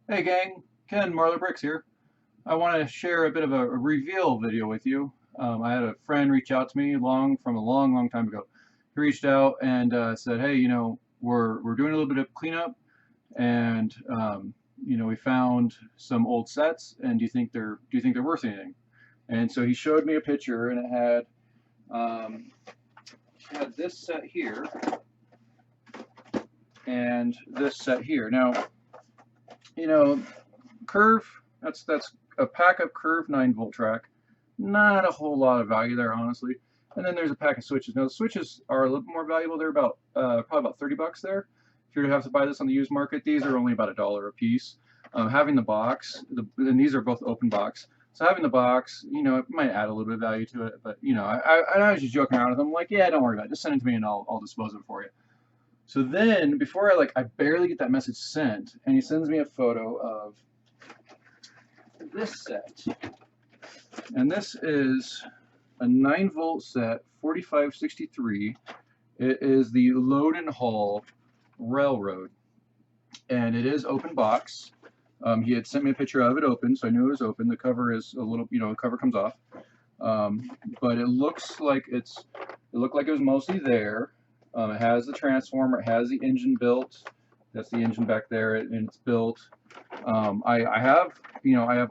Hey gang, Ken, Marlowe Bricks here. I want to share a bit of a reveal video with you. I had a friend reach out to me from a long time ago. He reached out and said, "Hey, we're doing a little bit of cleanup, and we found some old sets, and do you think they're worth anything?" And so he showed me a picture, and um, had this set here and this set here. Now, you know, curve, that's a pack of curve 9-volt track. Not a whole lot of value there, honestly. And then there's a pack of switches. Now the switches are a little bit more valuable. They're about probably about 30 bucks there. If you're to have to buy this on the used market, these are only about $1 a piece. Having the box, and these are both open box. So having the box, it might add a little bit of value to it. But I was just joking around with them, like, yeah, don't worry about it. Just send it to me, and I'll dispose of it for you. So then, before I barely get that message sent, and he sends me a photo of this set. And this is a 9-volt set, 4563. It is the Load and Haul Railroad. And it is open box. He had sent me a picture of it open, so I knew it was open. The cover is a little, the cover comes off. But it looks like it looked like it was mostly there. It has the transformer, it has the engine built. That's the engine back there, and it's built. I have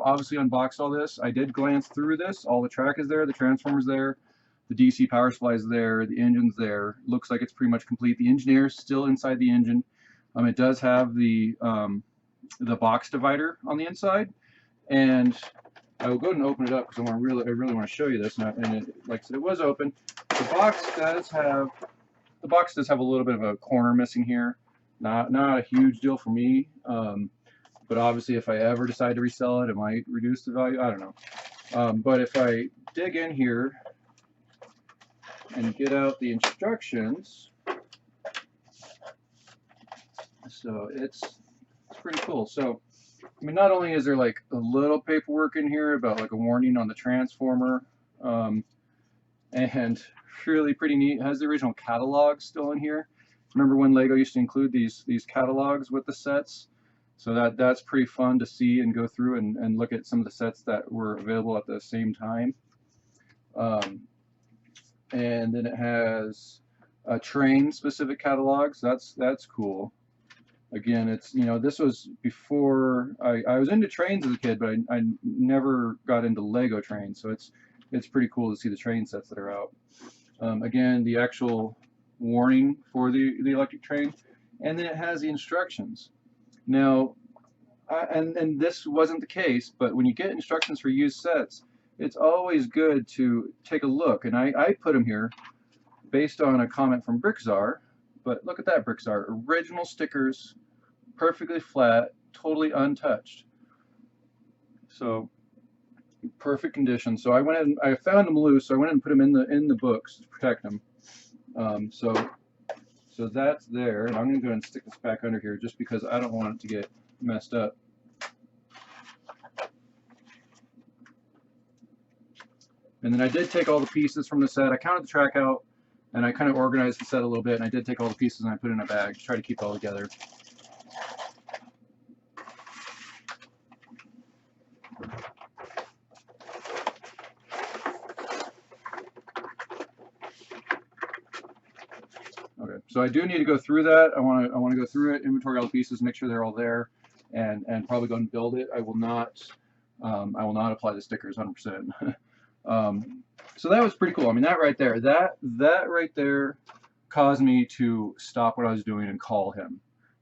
obviously unboxed all this. I did glance through this. All the track is there, the transformer's there, the DC power supply is there, the engine's there. Looks like it's pretty much complete. The engineer is still inside the engine. It does have the box divider on the inside, and I will go ahead and open it up because I really want to show you this. Like I said, it was open. The box does have a little bit of a corner missing here. Not a huge deal for me. But obviously, if I ever decide to resell it, it might reduce the value. I don't know. But if I dig in here and get out the instructions, so it's pretty cool. So, not only is there like a little paperwork in here about like a warning on the transformer, and really pretty neat. It has the original catalog still in here. Remember when Lego used to include these catalogs with the sets? So that's pretty fun to see and go through and look at some of the sets that were available at the same time. And then it has a train specific catalog, so that's cool. Again, it's this was before I was into trains as a kid, but I never got into Lego trains, so it's pretty cool to see the train sets that are out. Again, the actual warning for the electric train, and then it has the instructions. Now, and this wasn't the case, but when you get instructions for used sets, it's always good to take a look. And I put them here based on a comment from Brickzar. But look at that, Brickzar. Original stickers, perfectly flat, totally untouched. So perfect condition. So I went in, I found them loose, so I went in and put them in the books to protect them. So that's there, and I'm going to go ahead and stick this back under here just because I don't want it to get messed up. And then I did take all the pieces from the set. I counted the track out, and I kind of organized the set a little bit, and I did take all the pieces and I put it in a bag to try to keep it all together. Okay, so I do need to go through that. I want to go through it, inventory all the pieces, make sure they're all there, and probably go and build it. I will not apply the stickers 100%. So that was pretty cool. I mean, that right there caused me to stop what I was doing and call him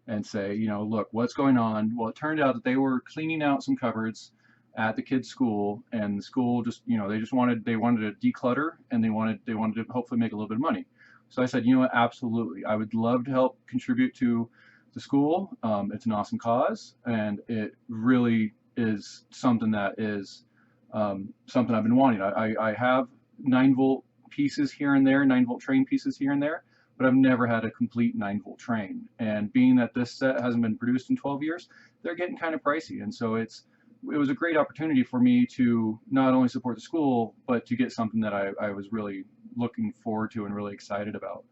and say, look, what's going on? Well, it turned out that they were cleaning out some cupboards at the kids' school, and the school just, they wanted to declutter, and they wanted to hopefully make a little bit of money. So I said, you know what, absolutely. I would love to help contribute to the school. It's an awesome cause, and it really is something that is something I've been wanting. I have 9-volt pieces here and there, 9-volt train pieces here and there, but I've never had a complete 9-volt train. And being that this set hasn't been produced in 12 years, they're getting kind of pricey. And so it was a great opportunity for me to not only support the school, but to get something that I was really looking forward to and really excited about.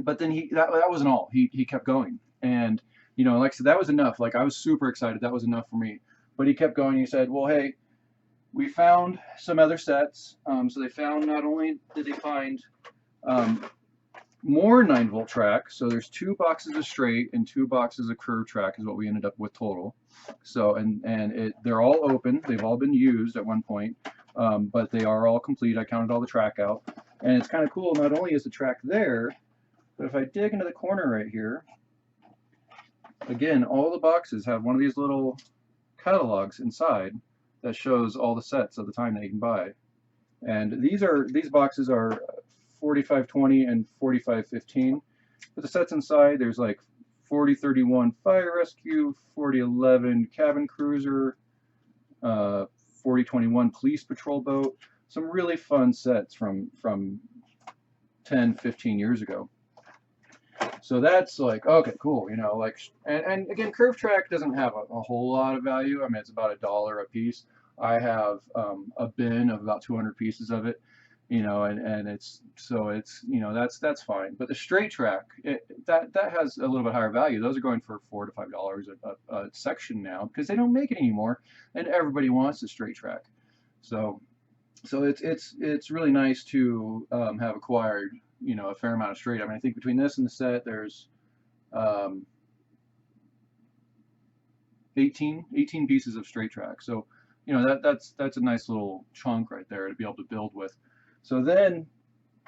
But then that wasn't all. He kept going. And you know, like I said, that was enough. Like I was super excited. That was enough for me. But he kept going. He said, well, hey, we found some other sets. So they found, not only did they find more 9-volt track, so there's 2 boxes of straight and 2 boxes of curve track is what we ended up with total. So they're all open. They've all been used at one point, but they are all complete. I counted all the track out, and it's kind of cool. Not only is the track there, but if I dig into the corner right here, again, all the boxes have one of these little catalogs inside that shows all the sets of the time that you can buy. And these boxes are 4520 and 4515. But the sets inside, there's like 4031 Fire Rescue, 4011 Cabin Cruiser, 4021 Police Patrol Boat. Some really fun sets from 10, 15 years ago. So that's like, okay, cool, you know, like, and again, curve track doesn't have a whole lot of value. I mean, it's about $1 a piece. I have a bin of about 200 pieces of it, you know, and it's, so it's, you know, that's fine. But the straight track, that has a little bit higher value. Those are going for $4 to $5 a section now, because they don't make it anymore, and everybody wants the straight track. So it's really nice to have acquired, you know, a fair amount of straight. I mean, I think between this and the set, there's 18 pieces of straight track. So, you know, that's a nice little chunk right there to be able to build with. So then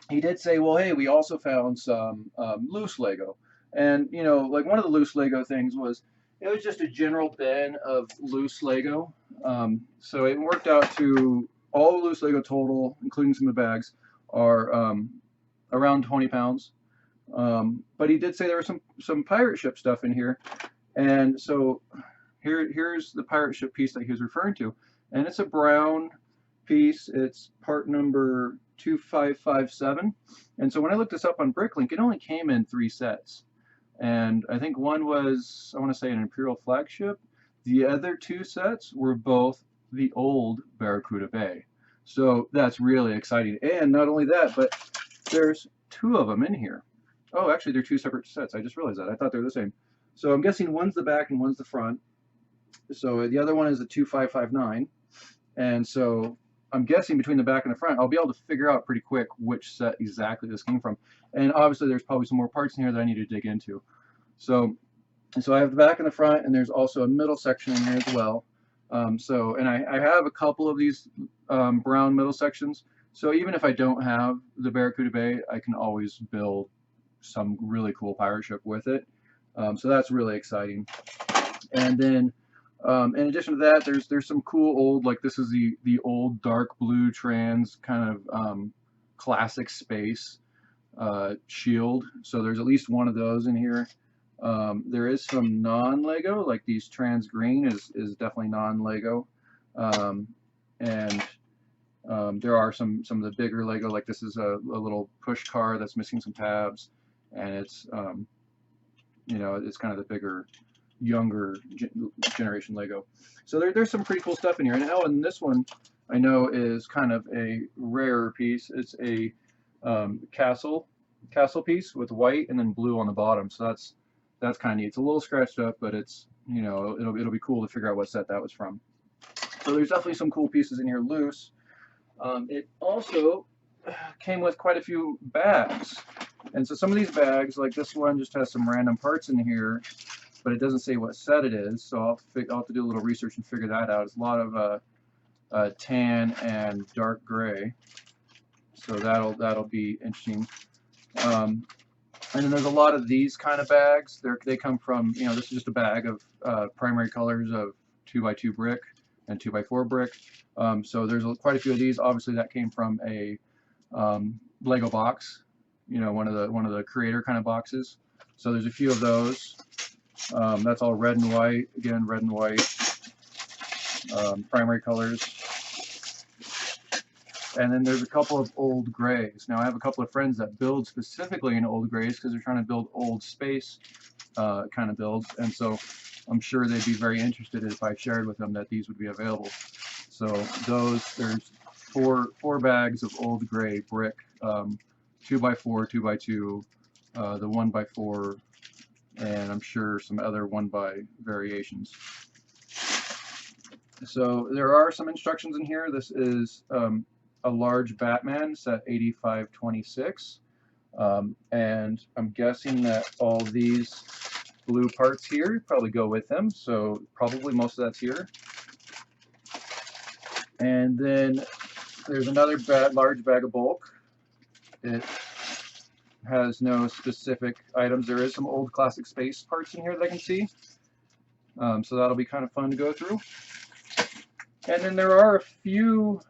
he did say, well, hey, we also found some loose Lego. And, you know, like one of the loose Lego things was, it was just a general bin of loose Lego. So it worked out to, all the loose Lego total, including some of the bags, are around 20 pounds. But he did say there was some pirate ship stuff in here. And so here's the pirate ship piece that he was referring to. And it's a brown piece. It's part number 2557. And so when I looked this up on Bricklink, it only came in 3 sets. And I think one was, I want to say, an Imperial flagship. The other 2 sets were both the old Barracuda Bay. So that's really exciting. And not only that, but there's 2 of them in here. Oh, actually, they're 2 separate sets. I just realized that. I thought they were the same. So I'm guessing one's the back and one's the front. So the other one is a 2559. And so I'm guessing between the back and the front, I'll be able to figure out pretty quick which set exactly this came from. And obviously, there's probably some more parts in here that I need to dig into. So I have the back and the front, and there's also a middle section in here as well. And I have a couple of these brown middle sections. So even if I don't have the Barracuda Bay, I can always build some really cool pirate ship with it. So that's really exciting. And then in addition to that, there's some cool old, like this is the old dark blue trans kind of classic space shield. So there's at least one of those in here. There is some non-Lego, like these trans green is definitely non-Lego. There are some of the bigger Lego, like this is a little push car that's missing some tabs, and it's you know, it's kind of the bigger, younger generation Lego. So there's some pretty cool stuff in here. And oh, and this one I know is kind of a rarer piece. It's a castle piece with white and then blue on the bottom. So that's kind of neat. It's a little scratched up, but it's, you know, it'll be cool to figure out what set that was from. So there's definitely some cool pieces in here loose. It also came with quite a few bags. And so some of these bags, like this one, just has some random parts in here, but it doesn't say what set it is. So I'll have to do a little research and figure that out. It's a lot of tan and dark gray. So that'll be interesting. And then there's a lot of these kind of bags. They come from, you know, this is just a bag of primary colors of 2x2 brick and 2x4 brick. So there's quite a few of these. Obviously, that came from a Lego box, you know, one of the creator kind of boxes. So there's a few of those. That's all red and white. Again, red and white primary colors. And then there's a couple of old grays. Now I have a couple of friends that build specifically in old grays because they're trying to build old space kind of builds, and so I'm sure they'd be very interested if I shared with them that these would be available. So there's four bags of old gray brick, 2x4, 2x2, the 1x4 and I'm sure some other 1x variations. So there are some instructions in here. This is a large Batman set 8526, and I'm guessing that all these blue parts here probably go with them, so probably most of that's here. And then there's another large bag of bulk. It has no specific items. There is some old classic space parts in here that I can see, so that'll be kind of fun to go through. And then there are a few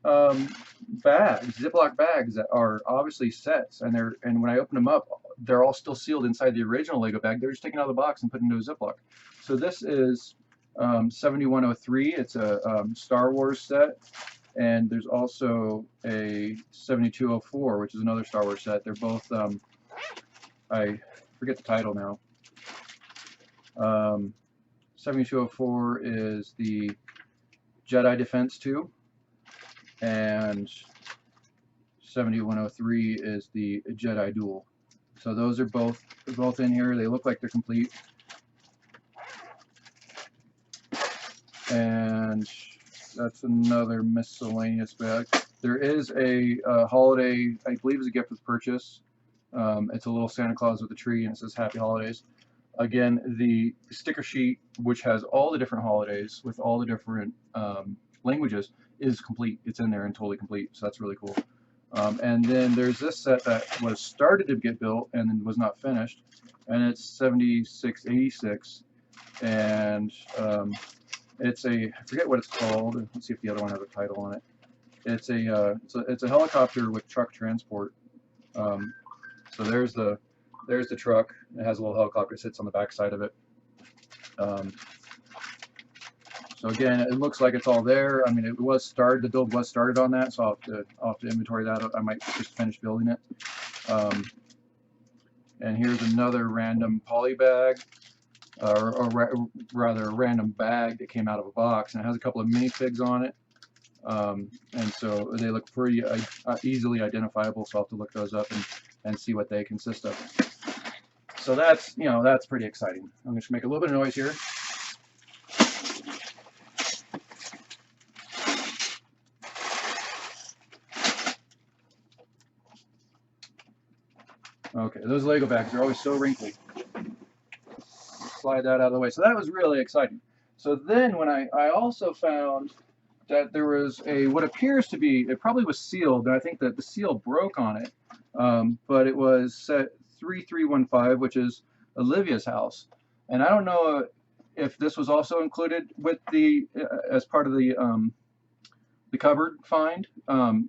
bags, Ziploc bags, that are obviously sets, and when I open them up, they're all still sealed inside the original Lego bag. They're just taken out of the box and put into a Ziploc. So this is 7103. It's a Star Wars set, and there's also a 7204, which is another Star Wars set. They're both I forget the title now. 7204 is the Jedi Defense 2, and 7103 is the Jedi Duel. So those are both in here. They look like they're complete. And that's another miscellaneous bag. There is a holiday, I believe is a gift with purchase. It's a little Santa Claus with a tree, and it says Happy Holidays. Again, the sticker sheet, which has all the different holidays with all the different languages, is complete. It's in there and totally complete, so that's really cool. And then there's this set that was started to get built and then was not finished, and it's 7686, and it's I forget what it's called. Let's see if the other one has a title on it. It's a helicopter with truck transport. So there's the truck. It has a little helicopter that sits on the back side of it. So again, it looks like it's all there. I mean, it was started. The build was started on that, so I'll have to inventory that. I might just finish building it. And here's another random poly bag, or rather a random bag that came out of a box, and it has a couple of minifigs on it. And so they look pretty easily identifiable, so I'll have to look those up and see what they consist of. So that's pretty exciting. I'm going to make a little bit of noise here. Okay, those Lego bags are always so wrinkly. Slide that out of the way. So that was really exciting. So then when I also found that there was what appears to be, it probably was sealed, and I think that the seal broke on it, but it was set 3315, which is Olivia's house. And I don't know if this was also included with as part of the cupboard find.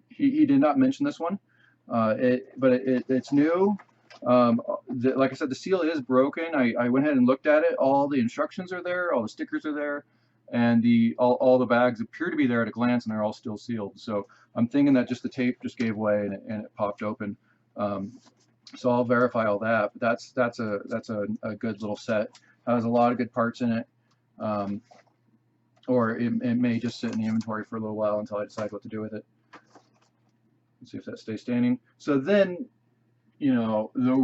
He did not mention this one, but it's new. Like I said, the seal is broken. I went ahead and looked at it. All the instructions are there, all the stickers are there, and all the bags appear to be there at a glance, and they're all still sealed. So I'm thinking that just the tape just gave way and it popped open. So I'll verify all that. But that's a good little set. Has a lot of good parts in it. Or it may just sit in the inventory for a little while until I decide what to do with it. Let's see if that stays standing. So then, the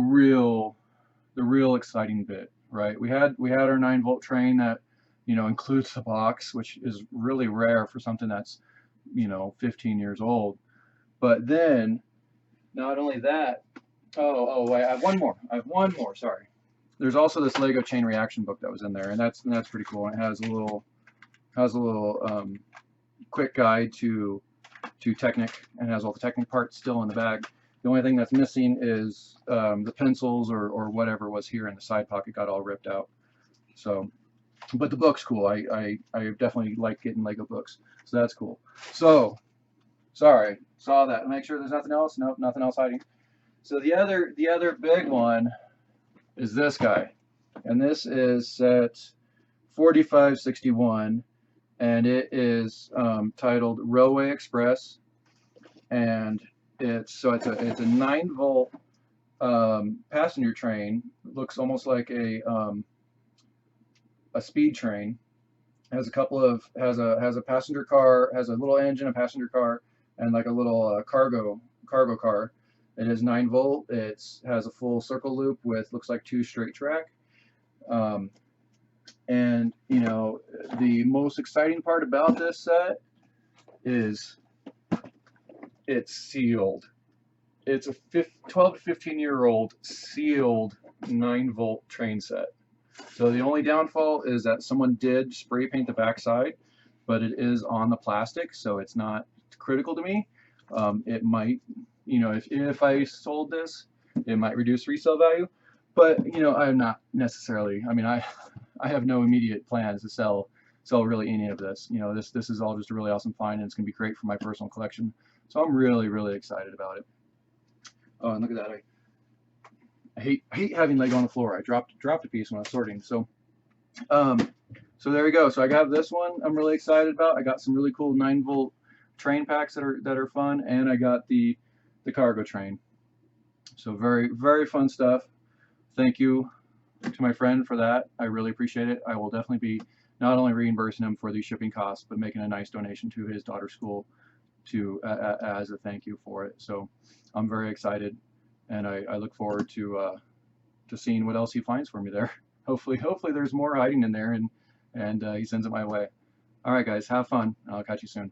real exciting bit, right? We had our 9-volt train that, includes the box, which is really rare for something that's, 15 years old. But then, not only that, I have one more, sorry. There's also this Lego chain reaction book that was in there, and that's pretty cool. And it has a little quick guide to Technic, and it has all the Technic parts still in the bag. The only thing that's missing is the pencils or whatever was here in the side pocket got all ripped out. So, but the book's cool. I definitely like getting Lego books, so that's cool. So, sorry, saw that. Make sure there's nothing else. Nope, nothing else hiding. So the other big one is this guy, and this is set 4561, and it is titled Railway Express, and it's a 9-volt passenger train. It looks almost like a speed train. Has a passenger car, has a little engine, a passenger car, and like a little cargo car. It is 9-volt. It has a full circle loop with looks like 2 straight track, And you know, the most exciting part about this set is it's sealed. It's a 12 to 15-year-old sealed 9-volt train set. So the only downfall is that someone did spray paint the backside, but it is on the plastic, so it's not critical to me. It might, you know, if I sold this, it might reduce resale value, but you know, I'm not necessarily. I mean, I have no immediate plans to sell really any of this. You know, this is all just a really awesome find, and it's gonna be great for my personal collection. So I'm really excited about it. Oh, and look at that! I hate having Lego on the floor. I dropped a piece when I was sorting. So so there you go. So I got this one I'm really excited about. I got some really cool 9-volt train packs that are fun, and I got the cargo train. So very fun stuff. Thank you to my friend for that. I really appreciate it. I will definitely be not only reimbursing him for the shipping costs, but making a nice donation to his daughter's school to as a thank you for it. So I'm very excited, and I look forward to seeing what else he finds for me there. Hopefully there's more hiding in there, and he sends it my way. All right, guys, have fun. I'll catch you soon.